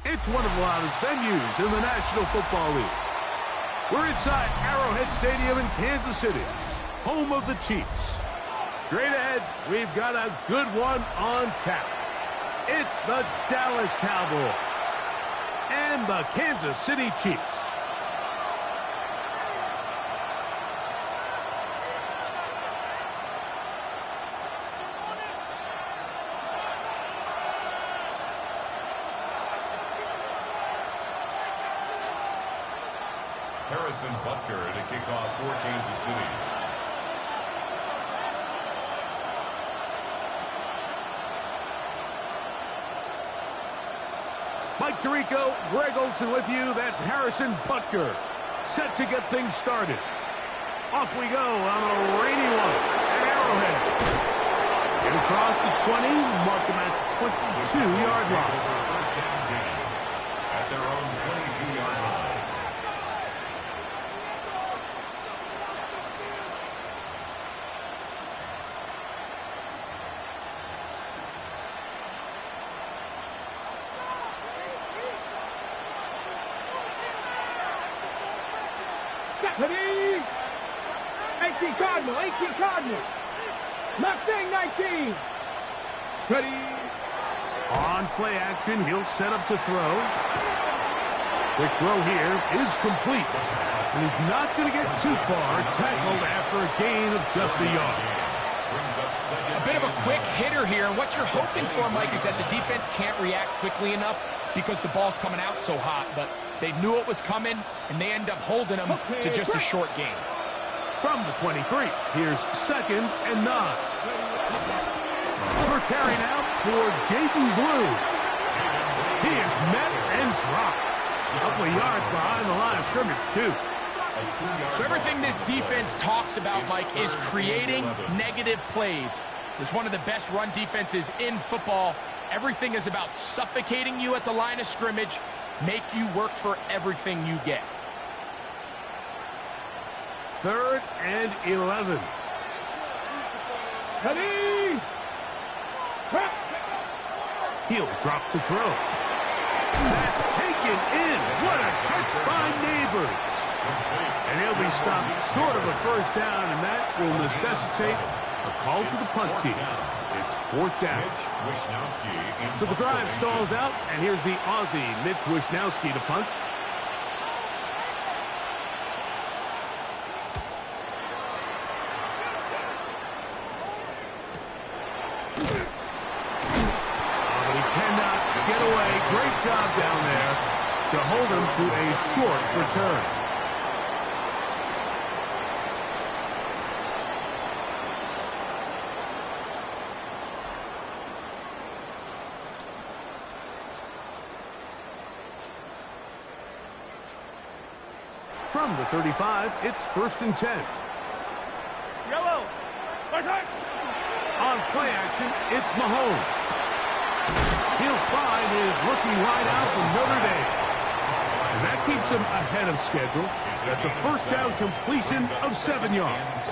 It's one of the loudest venues in the National Football League. We're inside Arrowhead Stadium in Kansas City, home of the Chiefs. Straight ahead, we've got a good one on tap. It's the Dallas Cowboys and the Kansas City Chiefs. Butker to kick off for Kansas City. Mike Tirico, Greg Olsen with you. That's Harrison Butker, set to get things started. Off we go on a rainy one at Arrowhead. Get across the 20, mark them at the 22-yard line. First down 10 at their own 22-yard line. Ready? 18 Cardinal, 18 Cardinal. Mustang 19. Ready? On play action, he'll set up to throw. The throw here is complete. And he's not going to get too far, tackled after a gain of just a yard. A bit of a quick hitter here. What you're hoping for, Mike, is that the defense can't react quickly enough because the ball's coming out so hot. But they knew it was coming, and they end up holding them to just a short gain. From the 23, here's 2nd and 9. First carry now for Jaden Blue. He is met and dropped. A couple of yards behind the line of scrimmage, too. So everything this defense talks about, Mike, is creating negative plays. It's one of the best run defenses in football. Everything is about suffocating you at the line of scrimmage, make you work for everything you get. 3rd and 11. Ready? He'll drop to throw. That's taken in. What a catch by Neighbors. And he'll be stopped short of a first down, and that will necessitate a call to the punt team. It's 4th down. So the drive stalls out, and here's the Aussie, Mitch Wishnowski, to punt. But he cannot get away. Great job down there to hold him to a short return. From the 35, it's 1st and 10. Yellow. On play action, it's Mahomes. He'll find his rookie wideout from Notre Dame. And that keeps him ahead of schedule. That's a first down completion of 7 yards.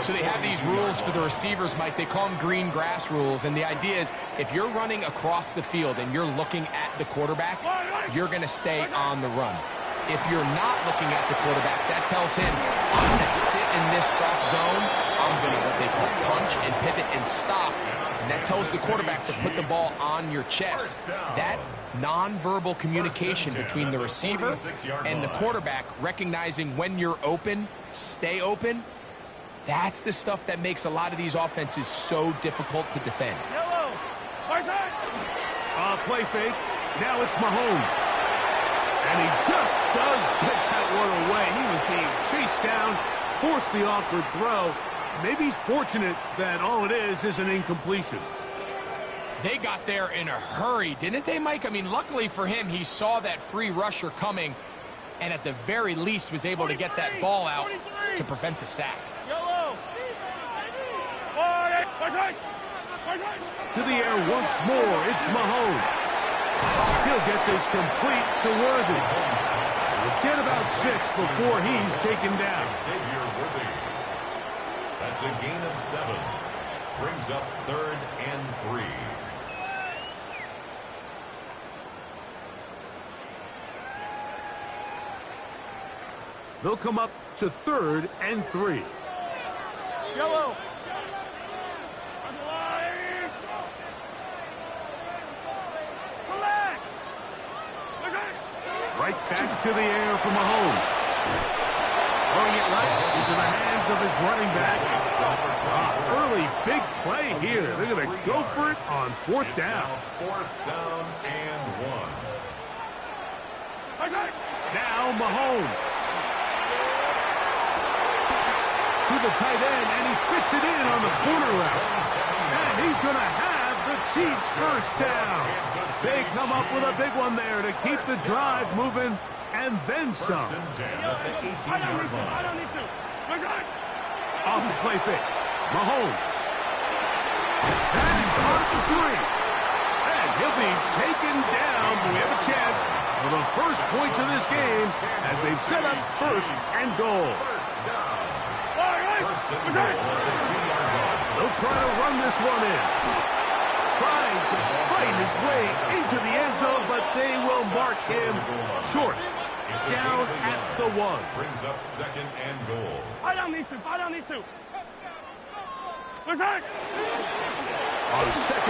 So they have these rules for the receivers, Mike. They call them green grass rules. And the idea is if you're running across the field and you're looking at the quarterback, you're going to stay on the run. If you're not looking at the quarterback, that tells him, I'm going to sit in this soft zone. I'm going to what they call punch and pivot and stop. And that tells the quarterback to put the ball on your chest. That nonverbal communication between the receiver and the quarterback, recognizing when you're open, stay open, that's the stuff that makes a lot of these offenses so difficult to defend. Play fake. Now it's Mahomes. And he just does get that one away. He was being chased down, forced the awkward throw. Maybe he's fortunate that all it is an incompletion. They got there in a hurry, didn't they, Mike? I mean, luckily for him, he saw that free rusher coming and at the very least was able to get that ball out to prevent the sack. To the air once more, it's Mahomes. He'll get this complete to Worthy. He'll get about 6 before he's taken down. That's a gain of 7. Brings up 3rd and 3. They'll come up to 3rd and 3. Yellow. Right back to the air for Mahomes. Throwing it right into the hands of his running back. Early big play here. They're going to go for it on 4th down. 4th down and 1. Now Mahomes. To the tight end, and he fits it in on the corner route. And he's going to have the Chiefs first down. They come up with a big one there to keep the drive moving, and then some. First and 10 at the 18-yard line. Off the play fake. Mahomes. And he's caught at the 3. And he'll be taken down, but we have a chance for the first points of this game as they've set up 1st and goal. First and goal at the 2-yard line. They'll try to run this one in. Trying to fight his way into the end zone, but they will mark him short. Down at the 1. Brings up 2nd and goal. Fight on these two. On 2nd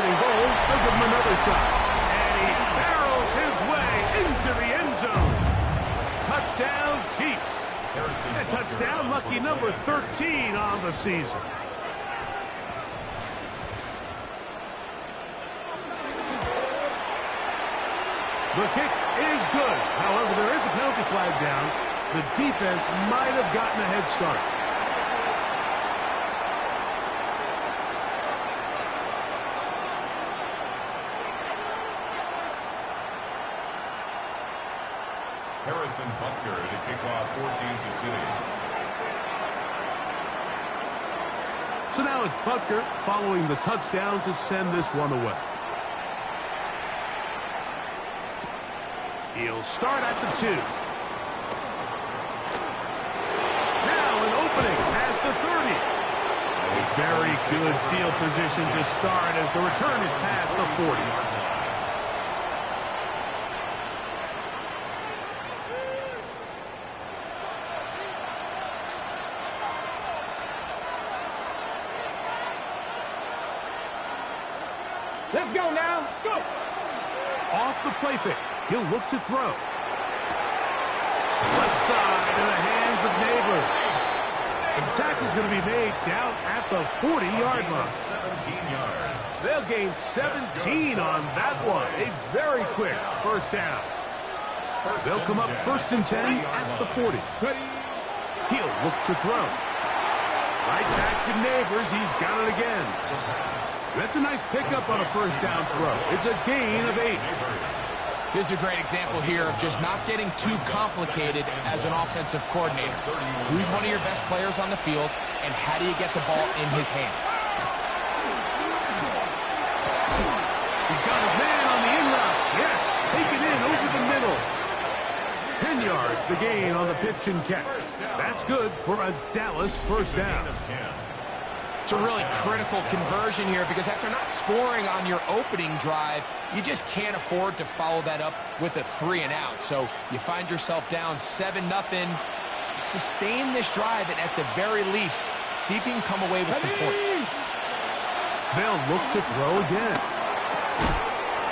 and goal, they'll give him another shot. And he barrels his way into the end zone. Touchdown, Chiefs. A touchdown, lucky number 13 on the season. The kick is good. However, there is a penalty flag down. The defense might have gotten a head start. Harrison Butker to kick off for Kansas City. So now it's Butker following the touchdown to send this one away. He'll start at the 2. Now an opening past the 30. A very good field position to start as the return is past the 40. Let's go now. Go. Off the play fake. He'll look to throw. Left side in the hands of Neighbors. The tackle's going to be made down at the 40-yard line. 17 yards. They'll gain 17 on that one. A very quick first down. They'll come up 1st and 10 at the 40. He'll look to throw. Right back to Neighbors. He's got it again. That's a nice pickup on a first down throw. It's a gain of 8. This is a great example here of just not getting too complicated as an offensive coordinator. Who's one of your best players on the field, and how do you get the ball in his hands? He's got his man on the in route. Yes, taken in over the middle. 10 yards the gain on the pitch and catch. That's good for a Dallas first down. It's a really critical conversion here because after not scoring on your opening drive, you just can't afford to follow that up with a 3-and-out. So you find yourself down 7-0. Sustain this drive and at the very least, see if you can come away with some points. They'll look to throw again.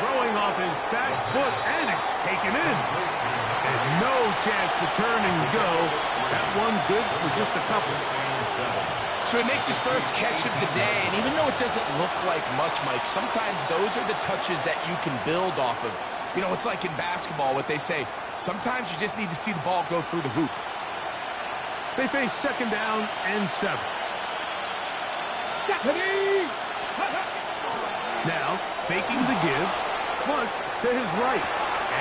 Throwing off his back foot, and it's taken in. And no chance to turn and go. That one good for just a couple. So he makes his first catch of the day, and even though it doesn't look like much, Mike, sometimes those are the touches that you can build off of. You know, it's like in basketball, what they say, sometimes you just need to see the ball go through the hoop. They face 2nd down and 7. Now, faking the give, flush to his right.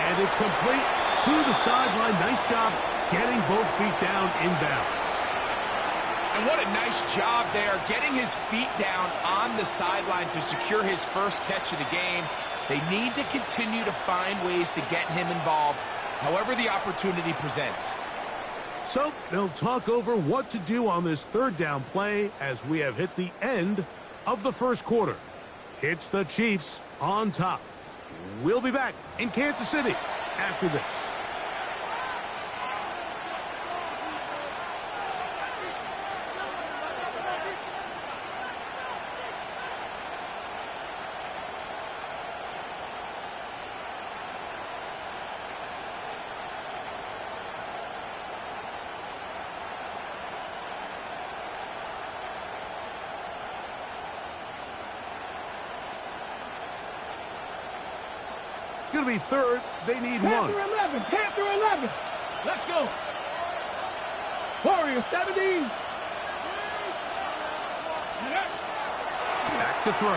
And it's complete to the sideline. Nice job getting both feet down in bounds. And what a nice job there, getting his feet down on the sideline to secure his first catch of the game. They need to continue to find ways to get him involved, however the opportunity presents. So they'll talk over what to do on this 3rd down play as we have hit the end of the first quarter. It's the Chiefs on top. We'll be back in Kansas City after this. It's going to be 3rd. They need 1. Panther 11. Panther 11. Let's go. Warrior 17. Back to throw.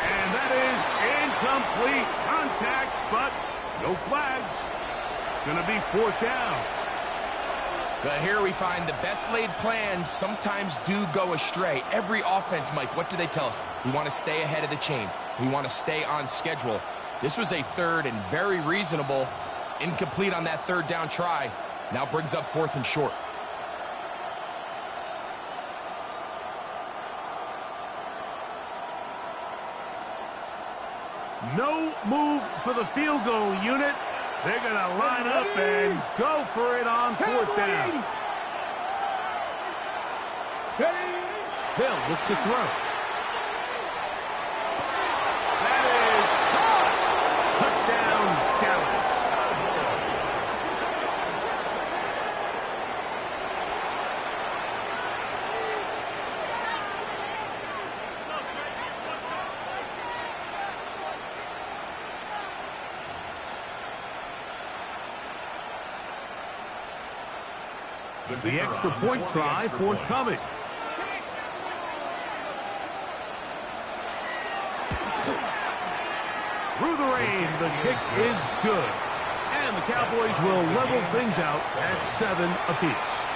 And that is incomplete. Contact, but no flags. It's going to be 4th down. But here we find the best laid plans sometimes do go astray. Every offense, Mike, what do they tell us? We want to stay ahead of the chains. We want to stay on schedule. This was a 3rd and very reasonable. Incomplete on that 3rd down try. Now brings up 4th and short. No move for the field goal unit. They're going to line up and go for it on 4th down. They'll look to throw. That is caught. Touchdown, Dallas. The extra point try forthcoming. Through the rain, the kick is good. And the Cowboys will level things out at 7 apiece.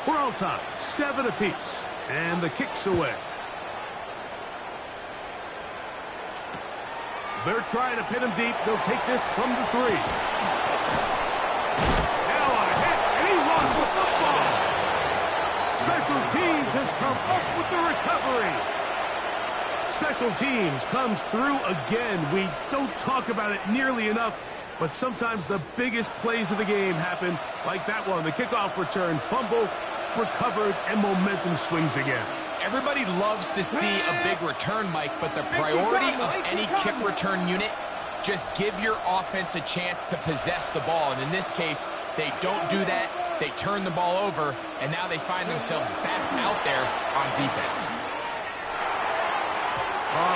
We're all tied, 7 apiece. And the kick's away. They're trying to pin him deep. They'll take this from the 3. Now a hit, and he lost the football. Special teams has come up with the recovery. Special teams comes through again. We don't talk about it nearly enough, but sometimes the biggest plays of the game happen like that one. The kickoff return, fumble, recovered, and momentum swings again. Everybody loves to see a big return, Mike, but the priority of any kick return unit, just give your offense a chance to possess the ball. And in this case, they don't do that. They turn the ball over, and now they find themselves back out there on defense.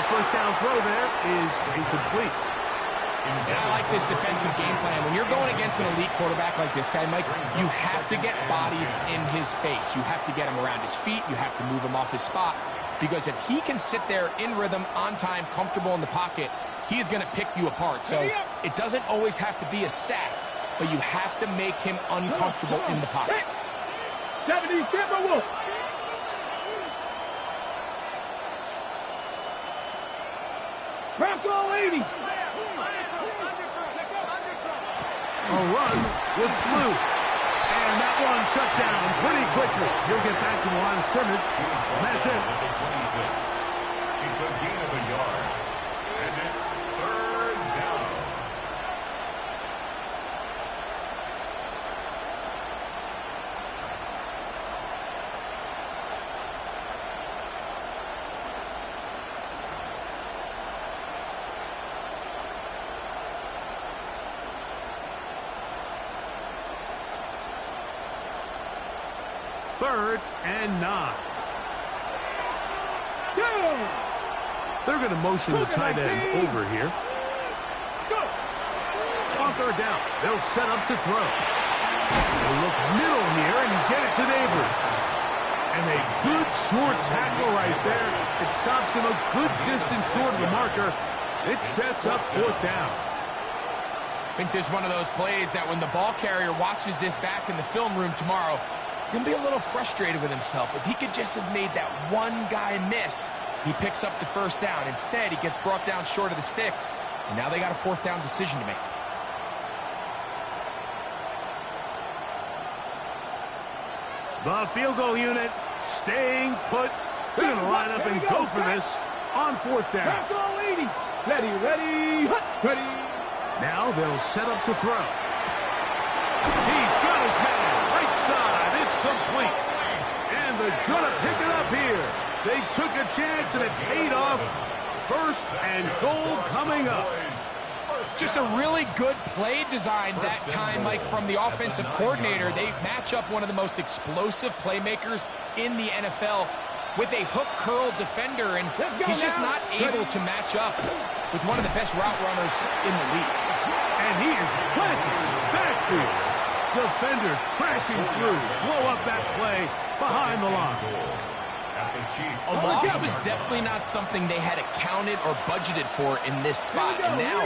1st down throw there is incomplete. And I like this defensive game plan. When you're going against an elite quarterback like this guy, Mike, you have to get bodies in his face. You have to get him around his feet. You have to move him off his spot. Because if he can sit there in rhythm, on time, comfortable in the pocket, he is going to pick you apart. So it doesn't always have to be a sack, but you have to make him uncomfortable in the pocket. 70, Timberwolf. Bronco 80. a run with blue. And that one shut down pretty quickly. He'll get back to the line of scrimmage. And that's it. It's a gain of a yard. And it's third down. Third and 9. Go! They're going to motion the tight end over here. Go! On third down, they'll set up to throw. They look middle here and get it to Neighbors. And a good short tackle right there. It stops him a good distance short of the marker. It sets up fourth down. I think there's one of those plays that when the ball carrier watches this back in the film room tomorrow, he's going to be a little frustrated with himself. If he could just have made that one guy miss, he picks up the first down. Instead, he gets brought down short of the sticks. And now they got a fourth down decision to make. The field goal unit staying put. They're going to line up and go for this on fourth down. Back all 80. Ready, ready, hut, ready. Now they'll set up to throw. He's got his man. Right side. It's complete. And they're going to pick it up here. They took a chance and it paid off. First and goal coming up. Just a really good play design that time, Mike, from the offensive coordinator. They match up one of the most explosive playmakers in the NFL with a hook curl defender, and he's just not able to match up with one of the best route runners in the league. And he is planted backfield. Defenders crashing through. Blow up that play behind the line. A loss was definitely not something they had accounted or budgeted for in this spot. And now,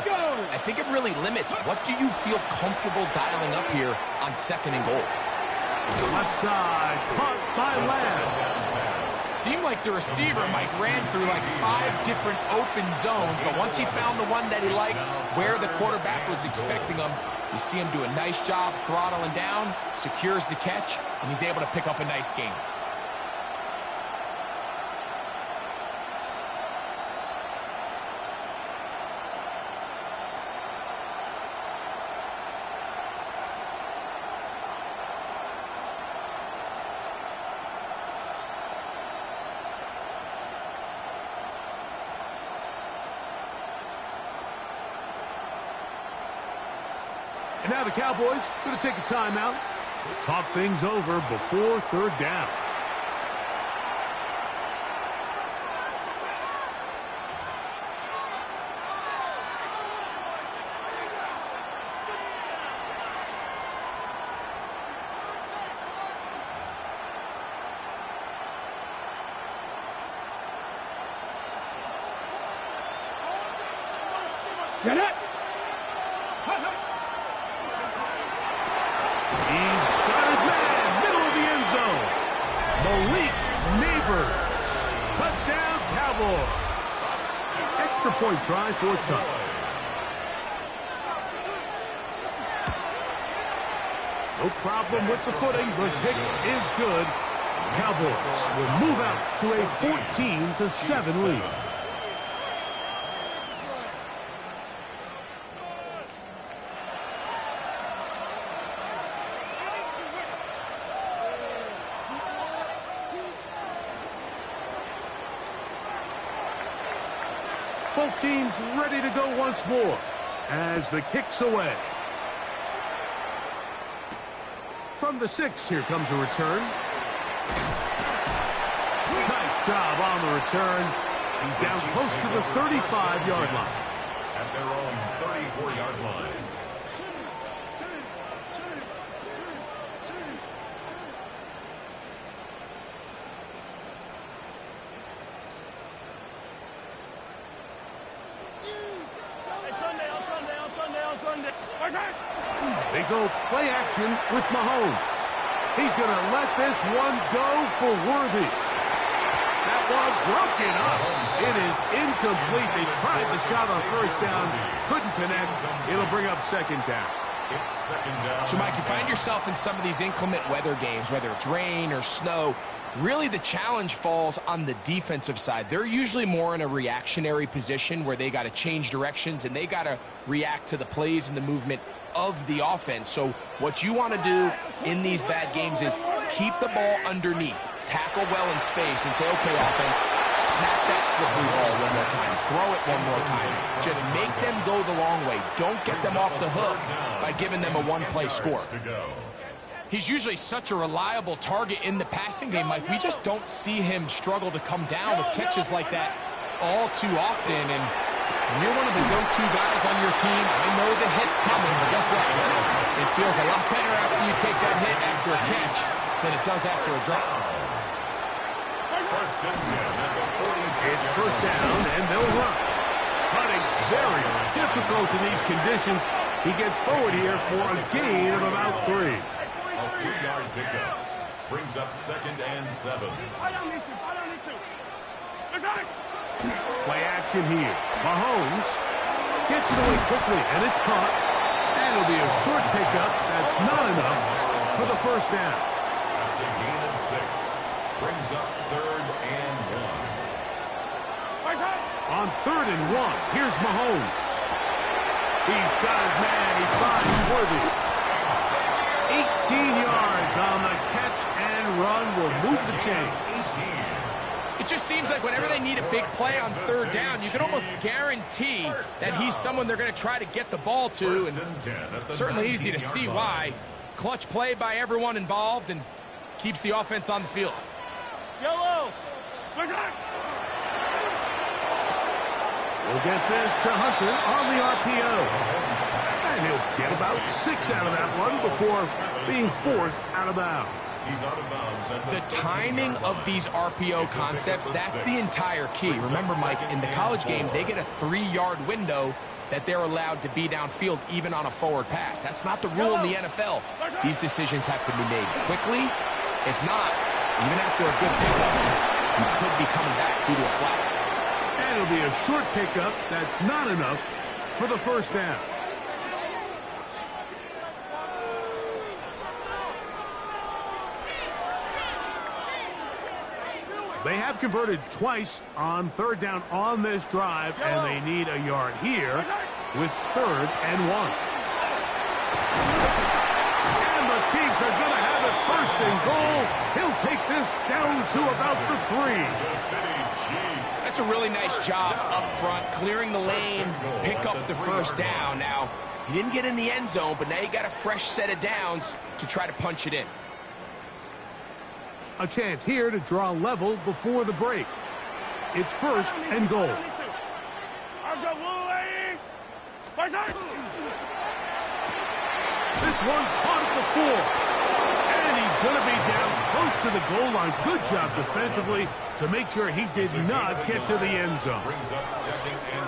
I think it really limits what do you feel comfortable dialing up here on second and goal. Left side, caught by Lamb. Seemed like the receiver, Mike, ran through like 5 different open zones, but once he found the one that he liked, where the quarterback was expecting him, you see him do a nice job throttling down, secures the catch, and he's able to pick up a nice gain. And now the Cowboys going to take a timeout. We'll talk things over before third down. Get it! Touchdown, Cowboys. Extra point try, fourth time. No problem with the footing. The kick is good. Cowboys will move out to a 14-7 lead. Both teams ready to go once more as the kick's away. From the 6, here comes a return. Nice job on the return. He's down close to the 35-yard line. At their own 34-yard line. They go play action with Mahomes. He's going to let this one go for Worthy. That one broken up. It is incomplete. They tried the shot on first down. Couldn't connect. It'll bring up second down. It's second down. So, Mike, you find yourself in some of these inclement weather games, whether it's rain or snow. Really, the challenge falls on the defensive side. They're usually more in a reactionary position where they got to change directions and they got to react to the plays and the movement of the offense. So what you want to do in these bad games is keep the ball underneath, tackle well in space, and say, okay, offense, snap that slippery ball one more time, throw it one more time. Just make them go the long way. Don't get them off the hook by giving them a one-play score. He's usually such a reliable target in the passing game, Mike. We just don't see him struggle to come down with catches like that all too often. And when you're one of the go-to guys on your team, I know the hit's coming, but guess what? It feels a lot better after you take that hit after a catch than it does after a drop. It's first down, and they'll run. Running very difficult in these conditions. He gets forward here for a gain of about 3. A 3-yard pickup brings up 2nd and 7. Play action here. Mahomes gets it away quickly, and it's caught. And it'll be a short pickup. That's not enough for the first down. That's a gain of 6. Brings up 3rd and 1. On 3rd and 1, here's Mahomes. He's got his man. He finds Worthy. 18 yards on the catch and run will move the chains. It just seems like whenever they need a big play on 3rd down, you can almost guarantee that he's someone they're going to try to get the ball to. And certainly easy to see why. Clutch play by everyone involved and keeps the offense on the field. Yellow. We'll get this to Hunter on the RPO. And he'll get about 6 out of that one before being forced out of bounds. He's out of bounds. The timing of these RPO concepts, that's the entire key. Remember, Mike, in the college game, they get a 3-yard window that they're allowed to be downfield even on a forward pass. That's not the rule in the NFL. These decisions have to be made quickly. If not, even after a good pickup, you could be coming back due to a flag. And it'll be a short pickup. That's not enough for the first down. They have converted twice on 3rd down on this drive, and they need a yard here with 3rd and 1. And the Chiefs are going to have it 1st and goal. He'll take this down to about the 3. That's a really nice job up front, clearing the lane, pick up the first down. Now, he didn't get in the end zone, but now you got a fresh set of downs to try to punch it in. A chance here to draw level before the break. It's 1st and goal. This one caught at the 4. And he's going to be down close to the goal line. Good job defensively to make sure he did not get to the end zone.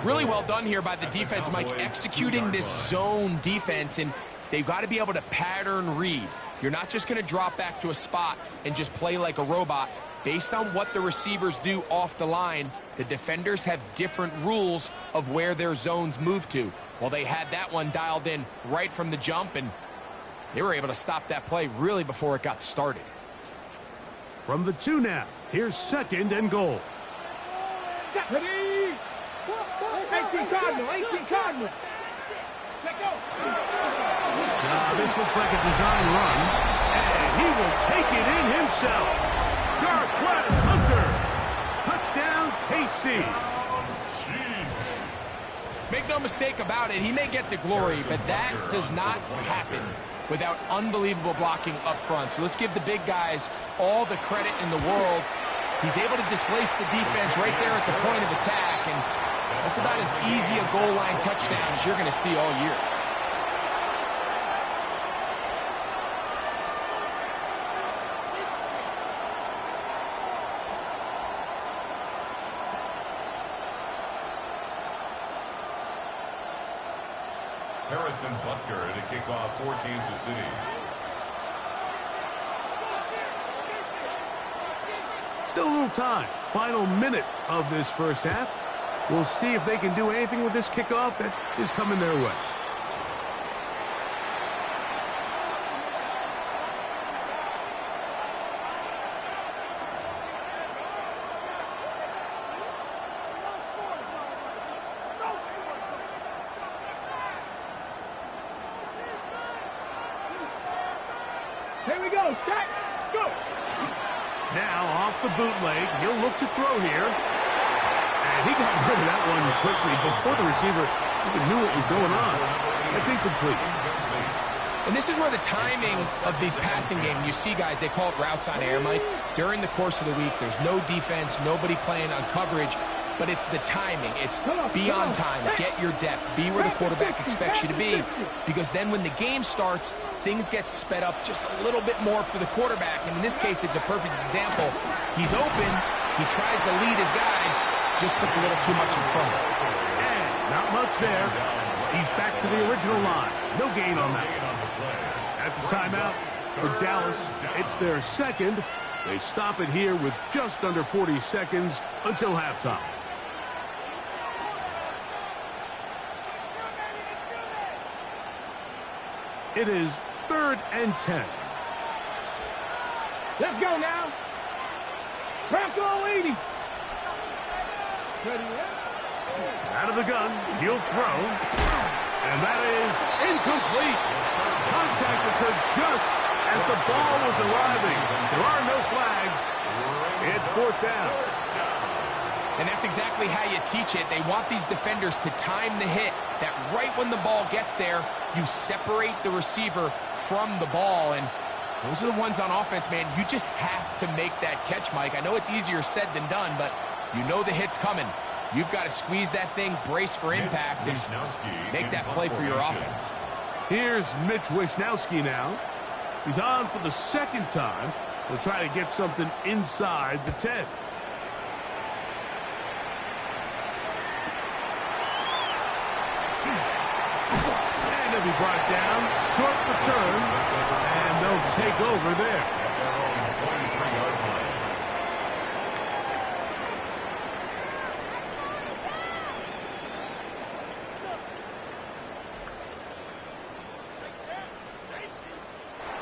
Really well done here by the defense, Mike, executing this zone defense, and they've got to be able to pattern read. You're not just going to drop back to a spot and just play like a robot. Based on what the receivers do off the line, the defenders have different rules of where their zones move to. Well, they had that one dialed in right from the jump, and they were able to stop that play really before it got started. From the 2 now, here's 2nd and goal. Ready? 18 Cardinal, 18 Cardinal. Let go. This looks like a design run, and he will take it in himself. Dark Hunter. Touchdown, KC. Make no mistake about it, he may get the glory, but that does not happen without unbelievable blocking up front. So let's give the big guys all the credit in the world. He's able to displace the defense right there at the point of attack, and that's about as easy a goal line touchdown as you're going to see all year. Harrison Butker to kick off for Kansas City. Still a little time. Final minute of this first half. We'll see if they can do anything with this kickoff that is coming their way. go. Set. Go. Now off the bootleg, he'll look to throw here. And he got rid of that one quickly before the receiver even knew what was going on. That's incomplete. And this is where the timing of these passing games, you see guys, they call it routes on air, Mike. During the course of the week, there's no defense, nobody playing on coverage, but it's the timing. It's be on time, get your depth, be where the quarterback expects you to be, because then when the game starts, things get sped up just a little bit more for the quarterback. And in this case, it's a perfect example. He's open, he tries to lead his guy, just puts a little too much in front. And not much there. He's back to the original line. No gain on that. That's a timeout for Dallas. It's their second. They stop it here with just under 40 seconds until halftime. It is 3rd and 10. Let's go now. Bronco 80. Out of the gun, he'll throw. And that is incomplete. Contact occurred just as the ball was arriving. There are no flags. It's 4th down. And that's exactly how you teach it. They want these defenders to time the hit, that right when the ball gets there, you separate the receiver from the ball. And those are the ones on offense, man. You just have to make that catch, Mike. I know it's easier said than done, but you know the hit's coming. You've got to squeeze that thing, brace for impact, and make that play for your offense. Here's Mitch Wishnowsky now. He's on for the second time. He'll try to get something inside the 10. And he'll be brought down. Short return. And they'll take over there.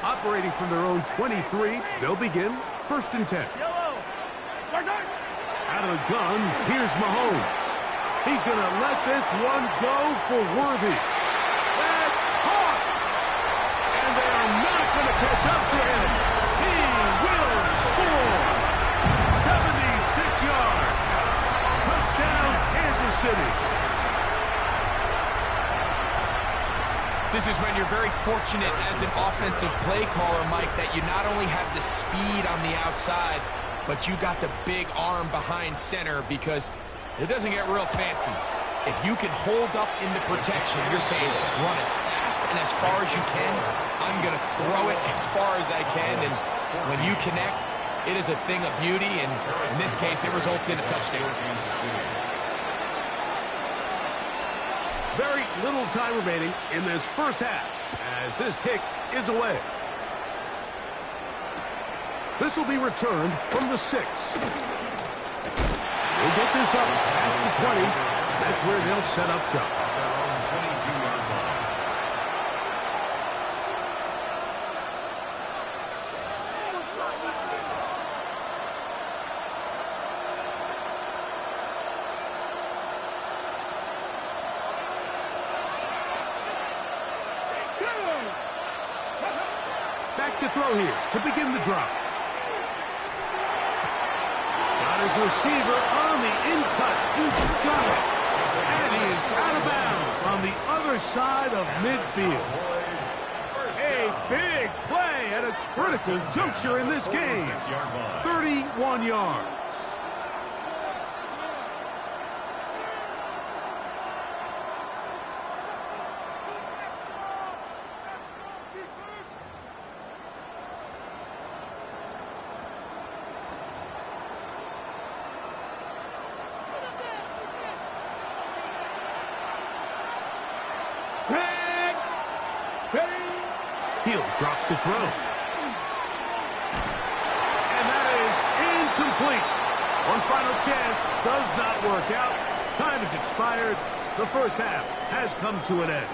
Operating from their own 23, they'll begin 1st and 10. Out of the gun, here's Mahomes. He's going to let this one go for Worthy. That's caught! And they are not going to catch up to him. He will score! 76 yards. Touchdown, Kansas City. This is when you're very fortunate as an offensive play caller, Mike, that you not only have the speed on the outside, but you got the big arm behind center, because it doesn't get real fancy. If you can hold up in the protection, you're saying run as fast and as far as you can. I'm going to throw it as far as I can, and when you connect, it is a thing of beauty, and in this case, it results in a touchdown. Very little time remaining in this first half as this kick is away. This will be returned from the 6. They'll get this up past the 20. That's where they'll set up shop. Back to throw here to begin the drive. Got his receiver on the in-cut. He's got it. And he is out of bounds on the other side of midfield. A big play at a critical juncture in this game. 31 yards. He'll drop the throw. And that is incomplete. One final chance does not work out. Time has expired. The first half has come to an end.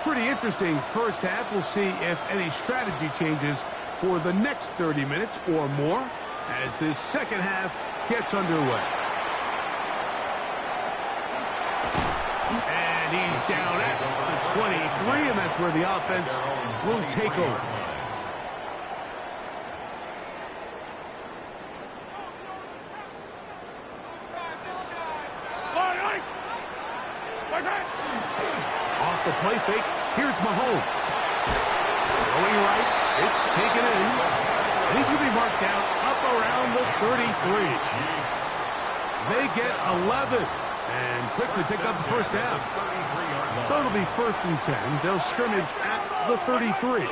Pretty interesting first half. We'll see if any strategy changes for the next 30 minutes or more as this second half gets underway. And he's down at the 23, and that's where the offense will take over. Off the play fake, here's Mahomes. Going right, it's taken in. And he's going to be marked down up around the 33. They get 11 and quickly pick up the first down. So it'll be 1st and 10. They'll scrimmage at the 33.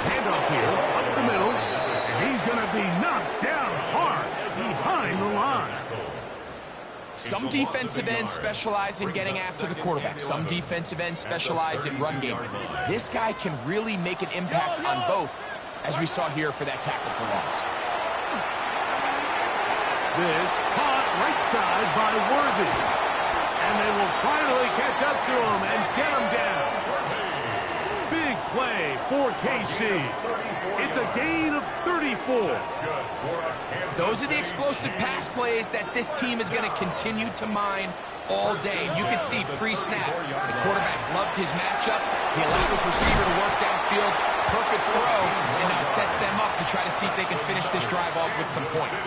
Handoff here, up the middle. And he's going to be knocked down hard behind the line. Some defensive ends specialize in getting after the quarterback. Some defensive ends specialize in run game. This guy can really make an impact on both, as we saw here for that tackle for loss. This caught right side by Worthy. And they will finally catch up to him and get him down. Big play for KC. It's a gain of 34. Those are the explosive pass plays that this team is going to continue to mine all day. You can see pre-snap, the quarterback loved his matchup. He allowed his receiver to work downfield. Perfect throw, and now sets them up to try to see if they can finish this drive off with some points.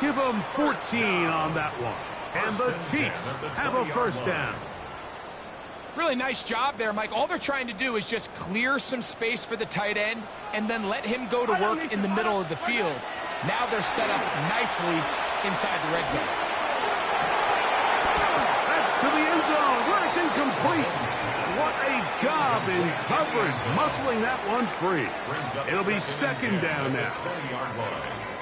Give them 14 on that one. And the Chiefs have a first down. Really nice job there, Mike. All they're trying to do is just clear some space for the tight end and then let him go to work in the middle of the field. Now they're set up nicely inside the red zone. That's to the end zone where it's incomplete. What a job in coverage, muscling that one free. It'll be 2nd down now.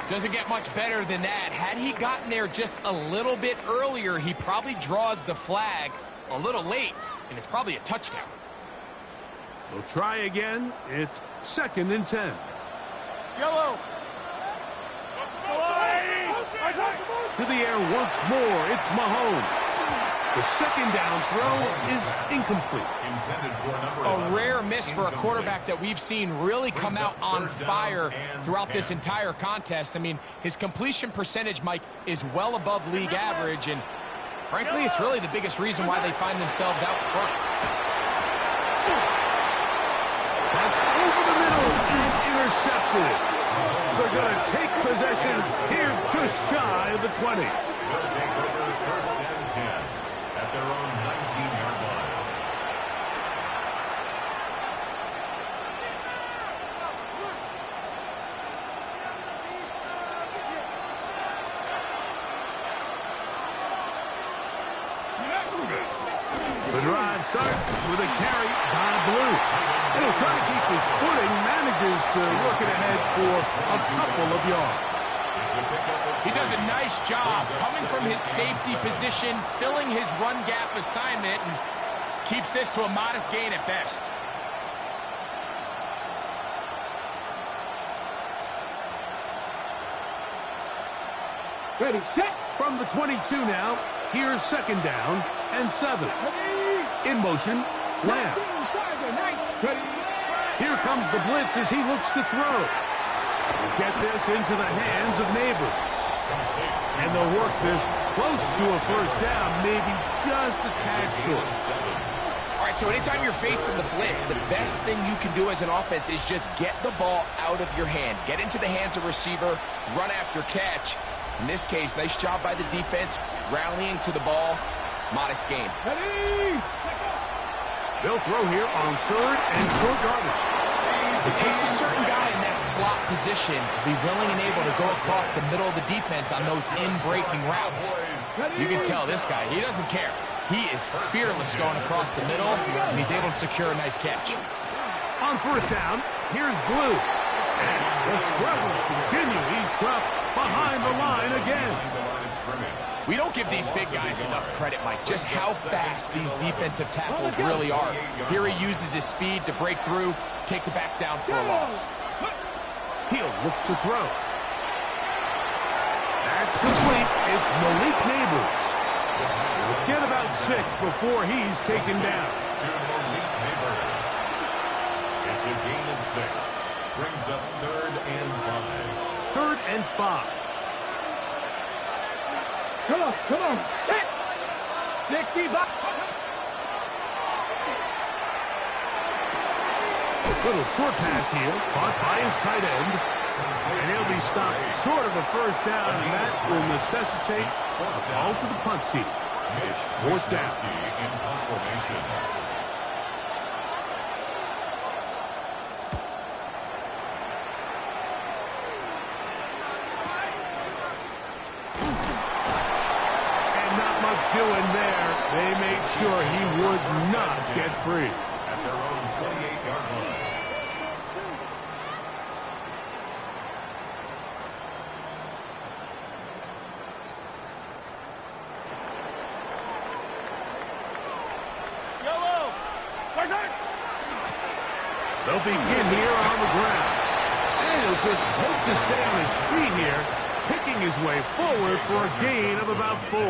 Doesn't get much better than that. Had he gotten there just a little bit earlier, he probably draws the flag a little late, and it's probably a touchdown. We'll try again. It's 2nd and 10. Yellow. To the air once more. It's Mahomes. The 2nd down throw is incomplete. A rare miss for a quarterback that we've seen really come out on fire throughout this entire contest. I mean, his completion percentage, Mike, is well above league average, and frankly, it's really the biggest reason why they find themselves out front. That's over the middle and intercepted. They're going to take possession here just shy of the 20. They'll take over 1st and 10 at their own 19-yard line. The drive starts with a carry by Blue. And he'll try to keep his footing, manages to work it ahead for a couple of yards. He does a nice job coming from his safety position, filling his run gap assignment, and keeps this to a modest gain at best. Ready, set. From the 22 now, here's 2nd down and 7. In motion, Lamb. Here comes the blitz as he looks to throw. Get this into the hands of Neighbors. And they'll work this close to a first down, maybe just a tad short. All right, so anytime you're facing the blitz, the best thing you can do as an offense is just get the ball out of your hand. Get into the hands of receiver, run after catch. In this case, nice job by the defense, rallying to the ball. Modest gain. They'll throw here on 3rd and short yardage. It takes a certain guy in that slot position to be willing and able to go across the middle of the defense on those in-breaking routes. You can tell this guy, he doesn't care. He is fearless going across the middle, and he's able to secure a nice catch. On 1st down, here's Blue. And the struggles continue. He's dropped behind the line again. We don't give these big guys enough credit, Mike, just how fast these defensive tackles really are. Here he uses his speed to break through, take the back down for a loss. He'll look to throw. That's complete. It's Malik Neighbors. He'll get about 6 before he's taken down. To Malik Neighbors. It's a gain of 6. Brings up 3rd and 5. 3rd and 5. Come on, come on. Hit. 65. Little short pass here, caught by his tight end. And he'll be stopped short of a first down, and that will necessitate a call to the punt team. Fourth down. In punt formation. And not much doing there. They made sure he would not get free. At their own 28-yard line. They'll begin here on the ground. And he'll just hope to stay on his feet here, picking his way forward for a gain of about 4.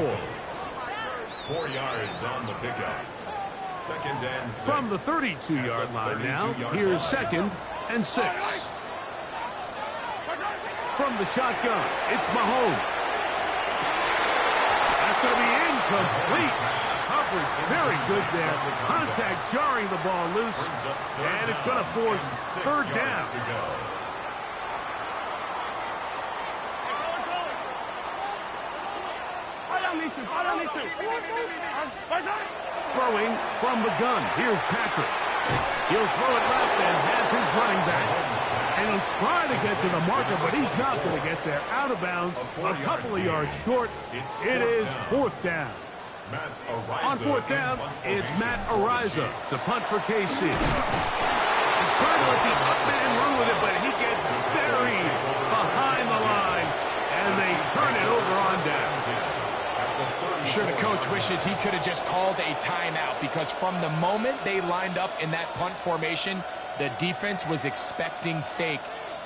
4 yards on the pickup. 2nd and 6. From the 32-yard line now, here's 2nd and 6. From the shotgun, it's Mahomes. That's going to be incomplete. Coverage very good there. Contact jarring the ball loose. And it's going to force 3rd down. Throwing from the gun. Here's Patrick. He'll throw it left and has his running back. And he'll try to get to the marker, but he's not going to get there. Out of bounds, a couple of yards short. It is 4th down. On 4th down, it's Matt Ariza to punt for KC. And trying to let the up man run with it, but he gets buried behind the line, and they turn it over on down. I'm sure the coach wishes he could have just called a timeout, because from the moment they lined up in that punt formation, the defense was expecting fake.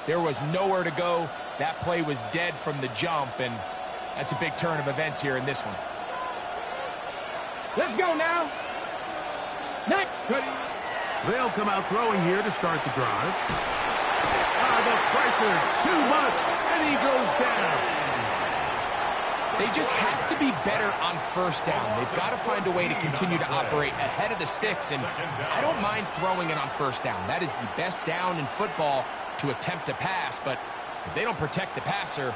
There was nowhere to go. That play was dead from the jump, and that's a big turn of events here in this one. Let's go now. Next. They'll come out throwing here to start the drive. The pressure, too much, and he goes down. They just have to be better on 1st down. They've got to find a way to continue to operate ahead of the sticks, and I don't mind throwing it on 1st down. That is the best down in football to attempt to pass, but if they don't protect the passer,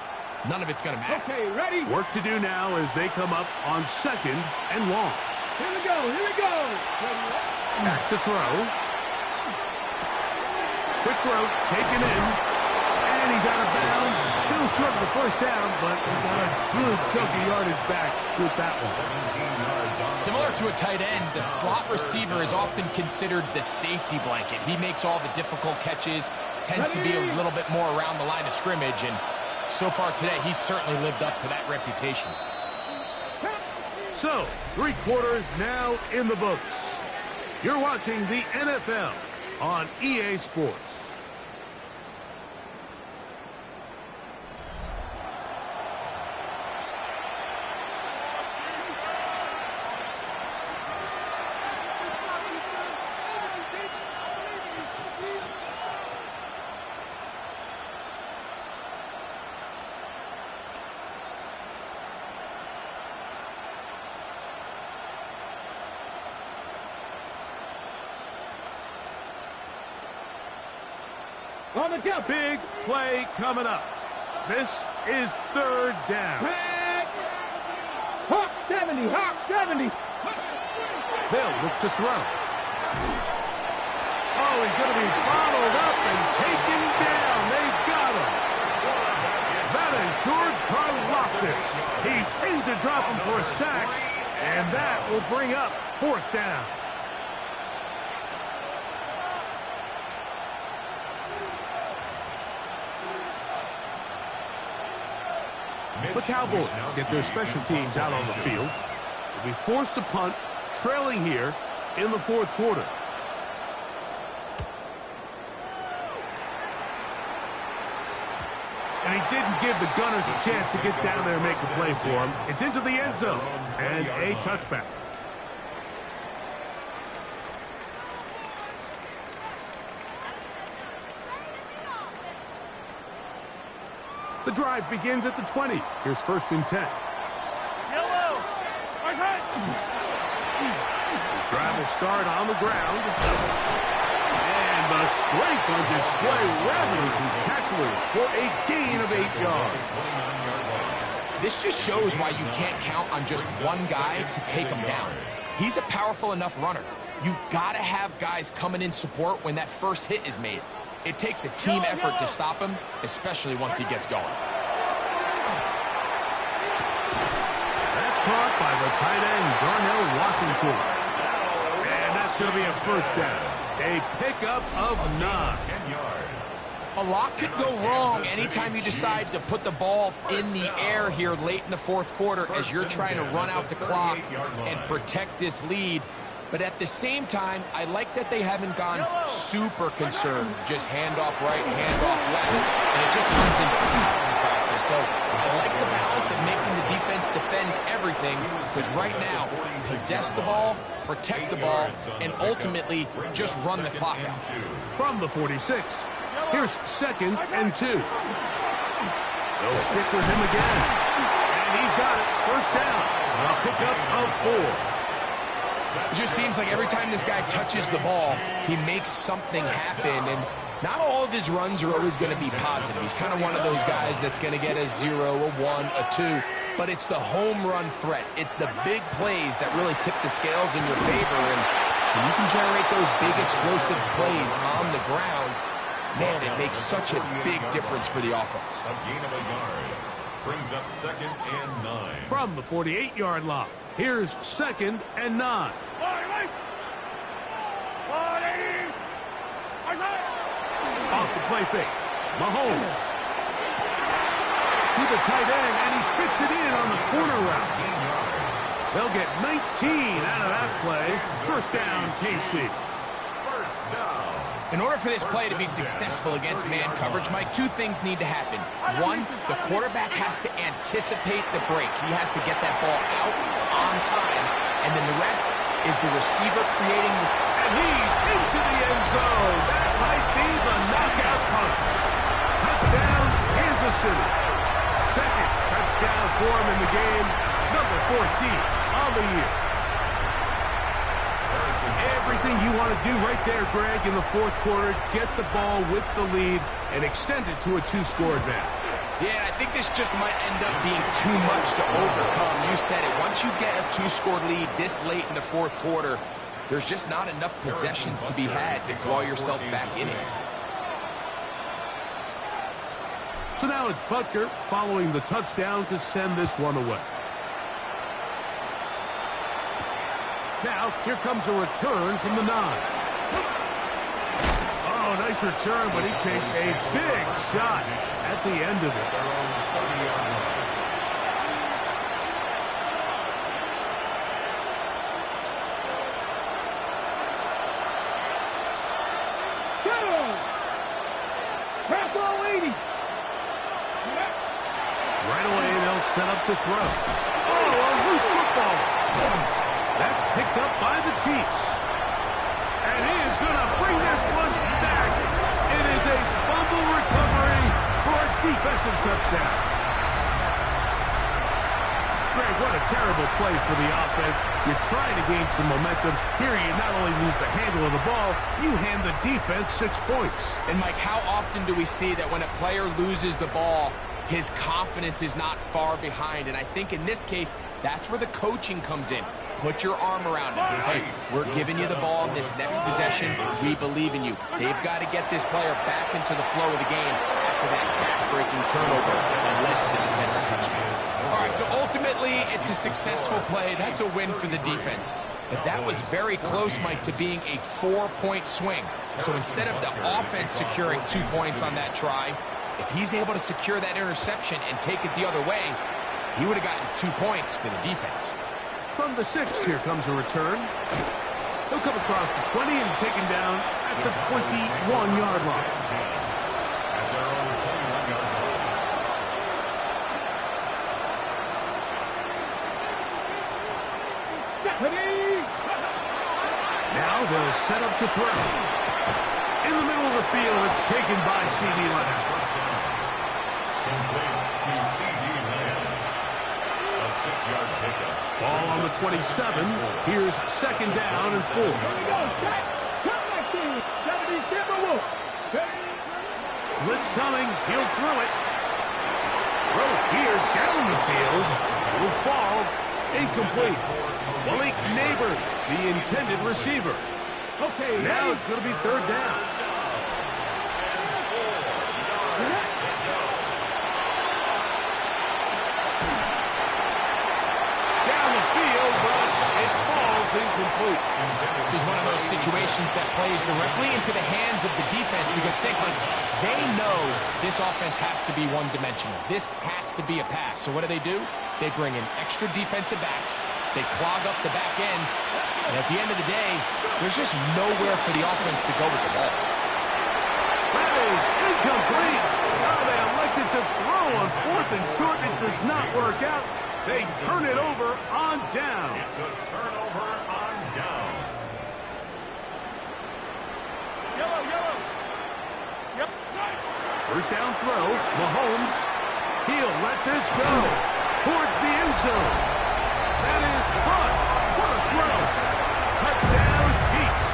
none of it's going to matter. Okay, ready? Work to do now as they come up on 2nd and long. Here we go, here we go. Back to throw. Quick throw, taken in. And he's out of bounds. Still short of the 1st down, but he got a good chunk of yardage back with that one. Similar to a tight end, the slot receiver is often considered the safety blanket. He makes all the difficult catches, tends to be a little bit more around the line of scrimmage, and so far today, he's certainly lived up to that reputation. So, 3 quarters now in the books. You're watching the NFL on EA Sports. On the jump. Big play coming up. This is 3rd down. Hawk 70, Hawk 70. They'll look to throw. Oh, he's going to be followed up and taken down. They've got him. That is George Karlaftis. He's in to drop him for a sack, and that will bring up 4th down. The Cowboys get their special teams out on the field. They'll be forced to punt, trailing here in the 4th quarter. And he didn't give the Gunners a chance to get down there and make a play for him. It's into the end zone and a touchback. The drive begins at the 20. Here's 1st and 10. Yellow. His drive will start on the ground. And the strength on display, rattling through tacklers for a gain of 8 yards. This just shows why you can't count on just one guy to take him down. He's a powerful enough runner. You gotta have guys coming in support when that first hit is made. It takes a team effort to stop him, especially once he gets going. That's caught by the tight end, Darnell Washington. And that's going to be a 1st down. A pickup of 9. 10 yards. A lot could go wrong anytime you decide to put the ball in the air here late in the 4th quarter as you're trying to run out the clock and protect this lead. But at the same time, I like that they haven't gone super concerned. Just hand off right, hand off left, and it just turns into tackling practice. So I like the balance of making the defense defend everything, because right now, possess the ball, protect the ball, and ultimately just run the clock out. From the 46, here's 2nd and 2. They'll stick with him again. And he's got it. 1st down. A pickup of 4. It just seems like every time this guy touches the ball, he makes something happen, and not all of his runs are always going to be positive. He's kind of one of those guys that's going to get a 0, a 1, a 2, but it's the home run threat. It's the big plays that really tip the scales in your favor, and when you can generate those big explosive plays on the ground, man, it makes such a big difference for the offense. A gain of a yard. Brings up 2nd and 9. From the 48-yard line, here's 2nd and 9. Off the play fake. Mahomes. To the tight end, and he fits it in on the corner route. They'll get 19 out of that play. 1st down, KC. 1st down. In order for this play to be successful against man coverage, Mike, 2 things need to happen. 1, the quarterback has to anticipate the break. He has to get that ball out on time. And then the rest is the receiver creating this. And he's into the end zone. That might be the knockout punch. Touchdown, Kansas City. 2nd touchdown for him in the game. Number 14 on the year. Everything you want to do right there, Greg, in the 4th quarter. Get the ball with the lead and extend it to a 2-score advantage. Yeah, I think this just might end up being too much to overcome. You said it. Once you get a 2-score lead this late in the 4th quarter, there's just not enough possessions to be had to claw yourself back in it. So now it's Butker following the touchdown to send this one away. Now, here comes a return from the 9. Oh, nice return, but he takes a big shot at the end of it. Right away, they'll set up to throw. Oh, a loose football. That's picked up by the Chiefs. And he is going to bring this one back. It is a fumble recovery for a defensive touchdown. Greg, what a terrible play for the offense. You're trying to gain some momentum. Here you not only lose the handle of the ball, you hand the defense 6 points. And, Mike, how often do we see that when a player loses the ball, his confidence is not far behind? And I think in this case, that's where the coaching comes in. Put your arm around him. Hey, we're giving you the ball in this next possession. We believe in you. They've got to get this player back into the flow of the game after that back-breaking turnover that led to the defensive touchdown. All right, so ultimately, it's a successful play. That's a win for the defense. But that was very close, Mike, to being a 4-point swing. So instead of the offense securing 2 points on that try, if he's able to secure that interception and take it the other way, he would have gotten 2 points for the defense. From the 6, here comes a return. He'll come across the 20 and taken down at the 21-yard line. Now they'll set up to throw. In the middle of the field, it's taken by C.D. Lamb. 6-yard pickup. Ball on the 27. Here's second down and 4. Here we go, Jack. Come back here. Gotta be Timberwolves. Blitz coming. He'll throw it. Throw here down the field. Will fall. Incomplete. Malik Neighbors, the intended receiver. Okay, Now it's going to be third down. Down the field, but it falls incomplete. This is one of those situations that plays directly into the hands of the defense because think, like, they know this offense has to be one-dimensional. This has to be a pass. So what do? They bring in extra defensive backs. They clog up the back end. And at the end of the day, there's just nowhere for the offense to go with the ball. That is incomplete. Now they elected to throw on 4th and short. It does not work out. They turn it over on down. It's a turnover on downs. Yellow. Yep. First down throw. Mahomes. He'll let this go. Towards the end zone. That is caught. What a throw. Touchdown, Chiefs.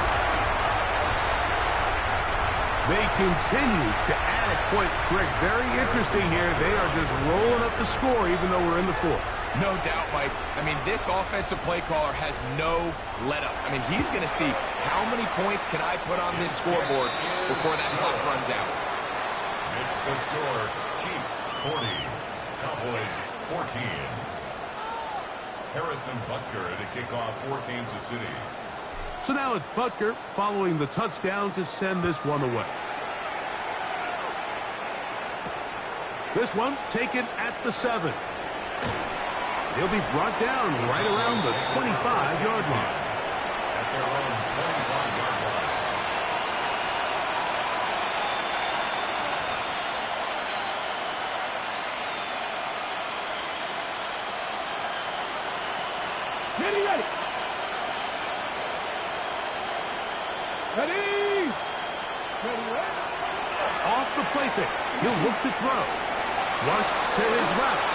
They continue to add at points. Greg, very interesting here. They are just rolling up the score even though we're in the 4th. No doubt, Mike. I mean, this offensive play caller has no let-up. I mean, he's going to see how many points can I put on this scoreboard before that clock runs out. It's the score. Chiefs 40. Cowboys 14. Harrison Butker to kick off for Kansas City. So now it's Butker following the touchdown to send this one away. This one taken at the 7. He'll be brought down right around the 25-yard line. At their own 25-yard line. Ready. Off the play pick. He'll look to throw. Flush to his left.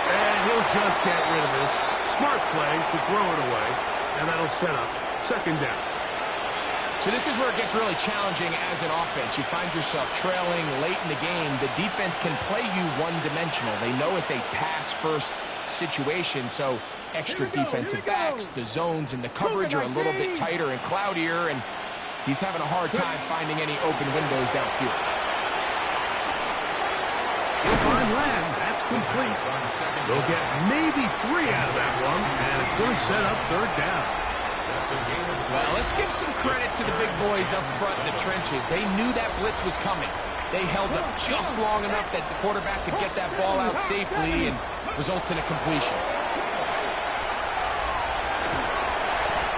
And he'll just get rid of this. Smart play to throw it away. And that'll set up second down. So this is where it gets really challenging as an offense. You find yourself trailing late in the game. The defense can play you one-dimensional. They know it's a pass-first situation, so extra defensive backs, the zones and the coverage are a little bit tighter and cloudier, and he's having a hard time finding any open windows downfield. He'll find land. That's complete. They'll get maybe 3 out of that one, and it's going to set up third down. Well, let's give some credit to the big boys up front in the trenches. They knew that blitz was coming. They held up just long enough that the quarterback could get that ball out safely and results in a completion.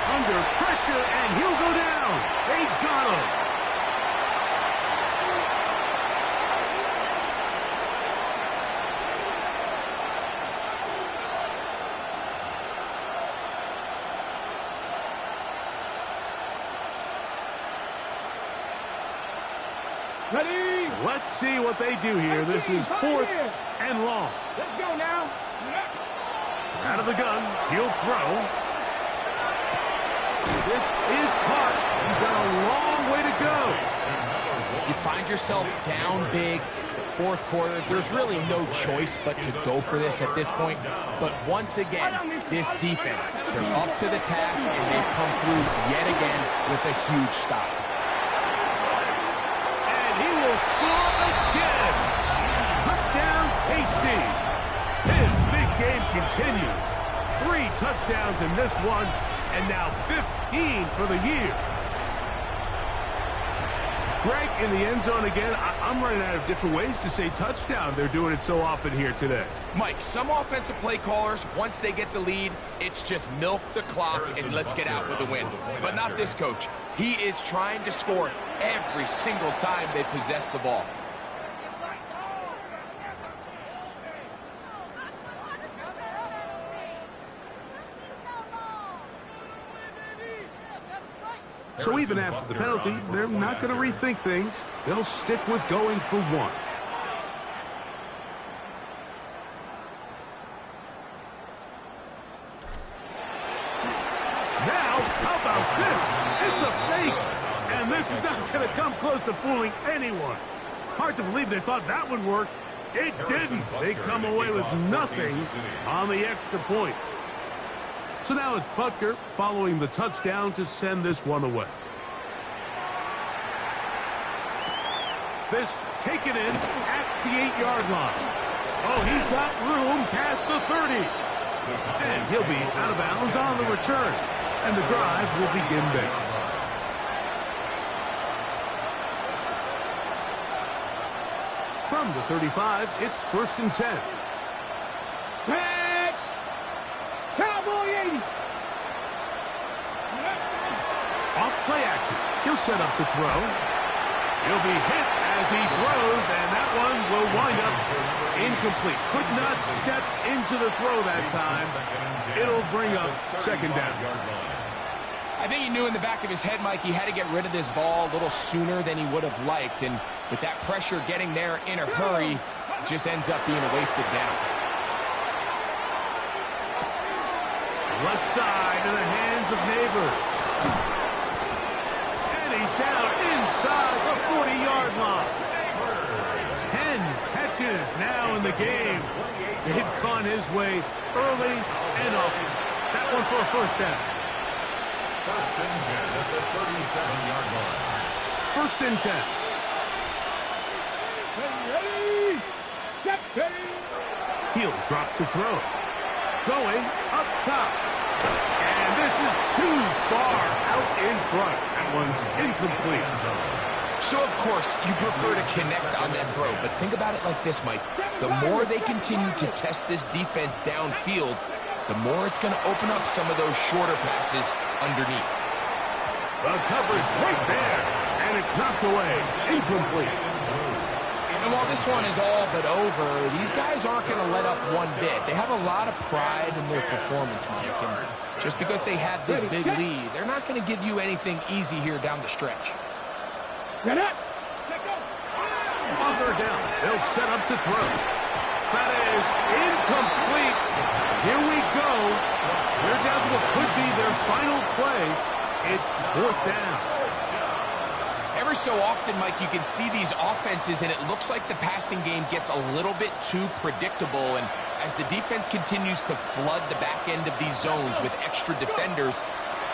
Under pressure, and he'll go down. They got him. Ready. Let's see what they do here. This is 4th and long. Let's go now. Out of the gun. He'll throw. This is caught. He's got a long way to go. You find yourself down big. It's the 4th quarter. There's really no choice but to go for this at this point. But once again, this defense, they're up to the task, and they come through yet again with a huge stop. He will score again. Touchdown, KC. His big game continues. 3 touchdowns in this one, and now 15 for the year. Greg, in the end zone again, I'm running out of different ways to say touchdown. They're doing it so often here today. Mike, some offensive play callers, once they get the lead, it's just milk the clock and let's get out with a win. But not this coach. He is trying to score every single time they possess the ball. So even after the penalty, they're not going to rethink things. They'll stick with going for 1. this. It's a fake. And this is not going to come close to fooling anyone. Hard to believe they thought that would work. It didn't. They come away with nothing on the extra point. So now it's Butker following the touchdown to send this one away. This taken in at the 8-yard line. Oh, he's got room past the 30. And he'll be out of bounds on the return. And the drive will begin there. From the 35, it's 1st and 10. Back. Cowboy 80. Off play action. He'll set up to throw. He'll be hit as he throws, and that one will wind up incomplete. Could not step into the throw that time. It'll bring up 2nd down. I think he knew in the back of his head, Mike, he had to get rid of this ball a little sooner than he would have liked. And with that pressure getting there in a hurry, it just ends up being a wasted down. Left side in the hands of Neighbors. And he's down inside the 40-yard line. 10 catches now in the game. They've gone his way early and often. That one for a 1st down. 1st and 10 at the 37-yard line. 1st and 10. Ready. Get ready. He'll drop to throw. Going up top. And this is too far out in front. That one's incomplete. So, of course, you prefer to connect on that throw. But think about it like this, Mike. The more they continue to test this defense downfield, the more it's going to open up some of those shorter passes underneath. The coverage right there. And it's knocked away. Incomplete. And while this one is all but over, these guys aren't going to let up one bit. They have a lot of pride in their performance, Mike. And just because they had this big lead, they're not going to give you anything easy here down the stretch. Get up. Let go. On 3rd down, they'll set up to throw. That is incomplete. Here we go. They're down to what could be their final play. It's 4th down. Every so often, Mike, you can see these offenses, and it looks like the passing game gets a little bit too predictable. And as the defense continues to flood the back end of these zones with extra defenders,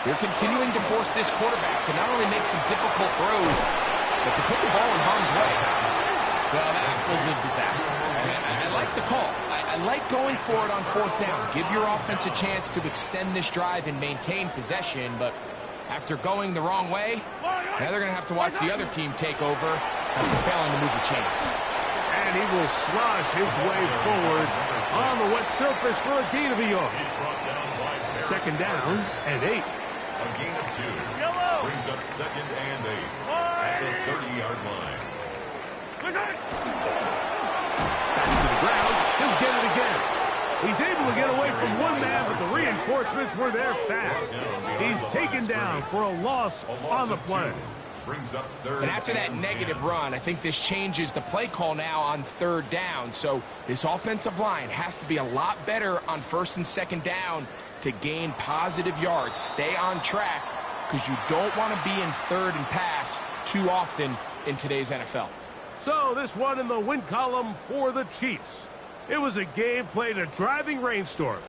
they're continuing to force this quarterback to not only make some difficult throws, but to put the ball in harm's way. Well, that was a disaster. I like the call. I like going for it on 4th down. Give your offense a chance to extend this drive and maintain possession, but after going the wrong way, now they're going to have to watch the other team take over after failing to move the chains. And he will slosh his way forward on the wet surface for a gain of a yard. 2nd down and 8. A gain of 2. Brings up 2nd and 8 at the 30-yard line. Back to the ground. He'll get it again. He's able to get away from one man, but the reinforcements were there fast. He's taken down for a loss on the play. Brings up 3rd. And after that negative run, I think this changes the play call now on 3rd down. So this offensive line has to be a lot better on 1st and 2nd down to gain positive yards. Stay on track because you don't want to be in 3rd and pass too often in today's NFL. So this one in the win column for the Chiefs. It was a game played in a driving rainstorm.